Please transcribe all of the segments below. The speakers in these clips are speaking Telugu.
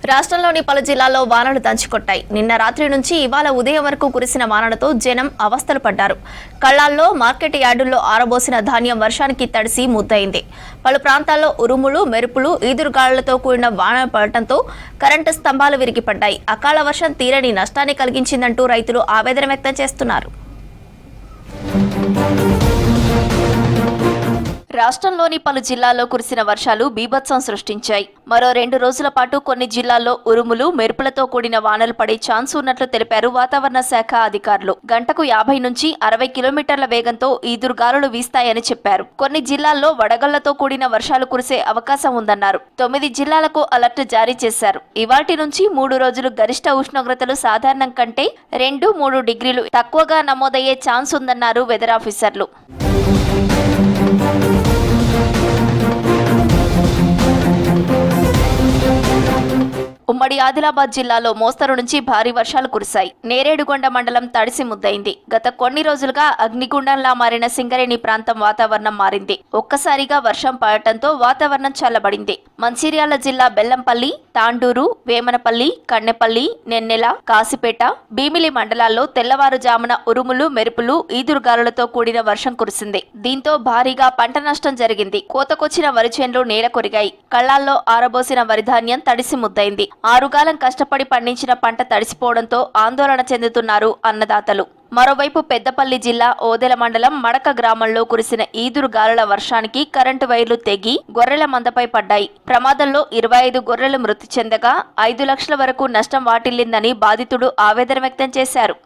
రాష్ట్రంలోని పలు జిల్లాల్లో వానలు దంచుకొట్టాయి. నిన్న రాత్రి నుంచి ఇవాళ ఉదయం వరకు కురిసిన వానలతో జనం అవస్థలు పడ్డారు. కళ్లాల్లో మార్కెట్ యార్డుల్లో ఆరబోసిన ధాన్యం వర్షానికి తడిసి ముద్దయింది. పలు ప్రాంతాల్లో ఉరుములు, మెరుపులు, ఈదురుగాలులతో కూడిన వాన పడటంతో కరెంటు స్తంభాలు విరిగిపడ్డాయి. అకాల వర్షం తీరని నష్టాన్ని కలిగించిందంటూ రైతులు ఆవేదన వ్యక్తం చేస్తున్నారు. రాష్ట్రంలోని పలు జిల్లాల్లో కురిసిన వర్షాలు బీభత్సం సృష్టించాయి. మరో 2 రోజుల పాటు కొన్ని జిల్లాల్లో ఉరుములు, మెరుపులతో కూడిన వానలు పడే ఛాన్స్ ఉన్నట్లు తెలిపారు వాతావరణ శాఖ అధికారులు. గంటకు 50 నుంచి 60 కిలోమీటర్ల వేగంతో ఈదురుగాలులు వీస్తాయని చెప్పారు. కొన్ని జిల్లాల్లో వడగళ్లతో కూడిన వర్షాలు కురిసే అవకాశం ఉందన్నారు. 9 జిల్లాలకు అలర్ట్ జారీ చేశారు. ఇవాల్టి నుంచి 3 రోజులు గరిష్ట ఉష్ణోగ్రతలు సాధారణం కంటే 2-3 డిగ్రీలు తక్కువగా నమోదయ్యే ఛాన్స్ ఉందన్నారు వెదర్ ఆఫీసర్లు. ఉమ్మడి ఆదిలాబాద్ జిల్లాలో మోస్తరు నుంచి భారీ వర్షాలు కురిశాయి. నేరేడుగొండ మండలం తడిసి ముద్దయింది. గత కొన్ని రోజులుగా అగ్నిగుండంలా మారిన సింగరేణి ప్రాంతం వాతావరణం మారింది. ఒక్కసారిగా వర్షం పడటంతో వాతావరణం చల్లబడింది. మంచిర్యాల జిల్లా బెల్లంపల్లి, తాండూరు, వేమనపల్లి, కన్నెపల్లి, నెన్నెల, కాసిపేట, భీమిలి మండలాల్లో తెల్లవారుజామున ఉరుములు, మెరుపులు, ఈదురుగాలులతో కూడిన వర్షం కురిసింది. దీంతో భారీగా పంట నష్టం జరిగింది. కోతకొచ్చిన వరి చేన్లు నేల కొరిగాయి. కళ్లాల్లో ఆరబోసిన వరిధాన్యం తడిసి ముద్దయింది. 6 కాలం కష్టపడి పండించిన పంట తడిసిపోవడంతో ఆందోళన చెందుతున్నారు అన్నదాతలు. మరోవైపు పెద్దపల్లి జిల్లా ఓదెల మండలం మడక గ్రామంలో కురిసిన ఈదురుగాలుల వర్షానికి కరెంటు వైర్లు తెగి గొర్రెల మందపై పడ్డాయి. ప్రమాదంలో 25 గొర్రెలు మృతి చెందగా 5 లక్షల వరకు నష్టం వాటిల్లిందని బాధితుడు ఆవేదన వ్యక్తం చేశారు.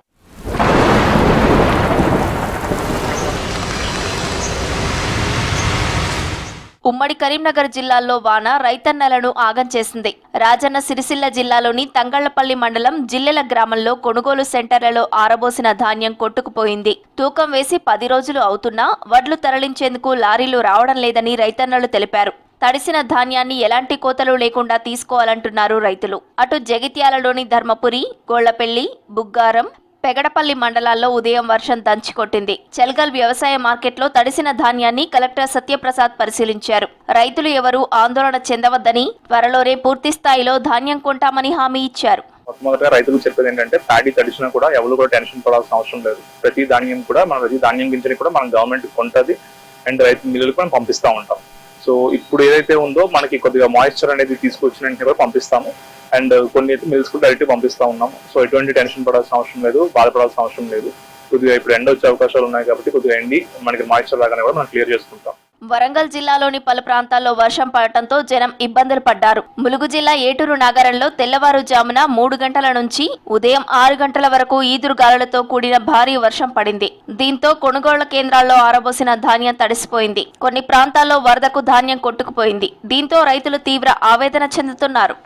ఉమ్మడి కరీంనగర్ జిల్లాల్లో వాన రైతన్నలను ఆగం చేసింది. రాజన్న సిరిసిల్ల జిల్లాలోని తంగళ్లపల్లి మండలం జిల్లెల గ్రామంలో కొనుగోలు సెంటర్లలో ఆరబోసిన ధాన్యం కొట్టుకుపోయింది. తూకం వేసి 10 రోజులు అవుతున్నా వడ్లు తరలించేందుకు లారీలు రావడం లేదని రైతన్నలు తెలిపారు. తడిసిన ధాన్యాన్ని ఎలాంటి కోతలు లేకుండా తీసుకోవాలంటున్నారు రైతులు. అటు జగిత్యాలలోని ధర్మపురి, గోళ్లపెల్లి, బుగ్గారం, పెగడపల్లి మండలాల్లో ఉదయం వర్షం దంచికొట్టింది. చెల్గల్ వ్యవసాయ మార్కెట్లో తడిసిన ధాన్యాన్ని కలెక్టర్ సత్యప్రసాద్ పరిశీలించారు. రైతులు ఎవరూ ఆందోళన చెందవద్దని, త్వరలోనే పూర్తి స్థాయిలో ధాన్యం కొంటామని హామీ ఇచ్చారు. మొట్టమొదటిగా రైతులకు చెప్పేది ఏంటంటే, ప్యాడీ తడిచినా కూడా ఎవరు కూడా టెన్షన్ పడాల్సిన అవసరం లేదు. ప్రతి ధాన్యం గింజని కూడా మనం గవర్నమెంట్ కొంటది అండ్ రైతు మిల్లులకు మనం పంపిస్తూ ఉంటాం. సో ఇప్పుడు ఏదైతే ఉందో మనకి కొద్దిగా మాయిశ్చర్ అనేది తీసుకొచ్చిన వెంటనే కూడా పంపిస్తాము అండ్ కొన్ని అయితే మిల్స్ కూడా డైరెక్ట్ పంపిస్తా ఉన్నాము. సో ఎటువంటి టెన్షన్ పడాల్సిన అవసరం లేదు, బాధపడాల్సిన అవసరం లేదు. కొద్దిగా ఇప్పుడు ఎండ వచ్చే అవకాశాలు ఉన్నాయి కాబట్టి కొద్దిగా ఎండి మనకి మాయిశ్చర్ లాగానే కూడా మనం క్లియర్ చేసుకుంటాం. వరంగల్ జిల్లాలోని పలు ప్రాంతాల్లో వర్షం పడటంతో జనం ఇబ్బందులు పడ్డారు. ములుగు జిల్లా ఏటూరు నగరంలో తెల్లవారుజామున 3 గంటల నుంచి ఉదయం 6 గంటల వరకు ఈదురుగాలులతో కూడిన భారీ వర్షం పడింది. దీంతో కొనుగోళ్ల కేంద్రాల్లో ఆరబోసిన ధాన్యం తడిసిపోయింది. కొన్ని ప్రాంతాల్లో వరదకు ధాన్యం కొట్టుకుపోయింది. దీంతో రైతులు తీవ్ర ఆవేదన చెందుతున్నారు.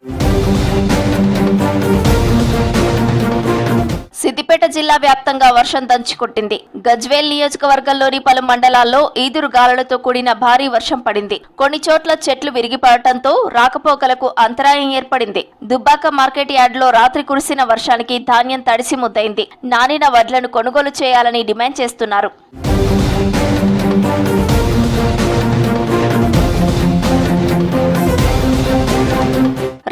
సిద్దిపేట జిల్లా వ్యాప్తంగా వర్షం దంచుకొట్టింది. గజ్వేల్ నియోజకవర్గంలోని పలు మండలాల్లో ఈదురుగాలులతో కూడిన భారీ వర్షం పడింది. కొన్ని చోట్ల చెట్లు విరిగిపడటంతో రాకపోకలకు అంతరాయం ఏర్పడింది. దుబ్బాక మార్కెట్ యార్డులో రాత్రి కురిసిన వర్షానికి ధాన్యం తడిసి ముద్దయింది. నానిన వడ్లను కొనుగోలు చేయాలని డిమాండ్ చేస్తున్నారు.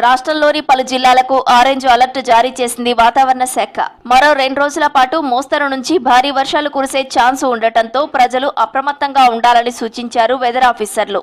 రాష్ట్రంలోని పలు జిల్లాలకు ఆరెంజ్ అలర్ట్ జారీ చేసింది వాతావరణ శాఖ. మరో 2 రోజుల పాటు మోస్తరు నుంచి భారీ వర్షాలు కురిసే ఛాన్స్ ఉండటంతో ప్రజలు అప్రమత్తంగా ఉండాలని సూచించారు వెదర్ ఆఫీసర్లు.